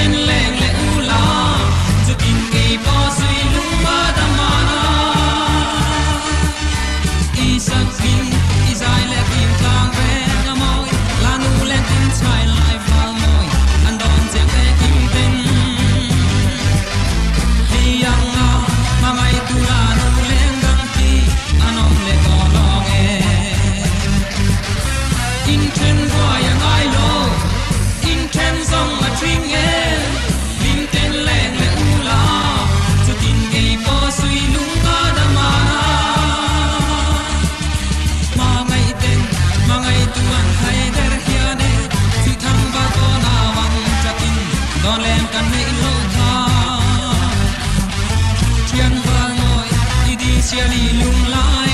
ten leng le u la zu kin ke pa sui lung ba da ma na isak bin izai le bin tlang ve na moi la nu le tin chai lai fa moi an don che te kim ten hi yang na ma mai tu la nu leng dang ti anom le ko long e in ten boy yang ai lo in ten song a twing e bin ten leng le u la zu tin ke po sui lung ka da ma ma ngai tu an hai der hian e si thang ba ko na wang cha tin don lem kan nei lo tha thian va noi i di sia li lung lai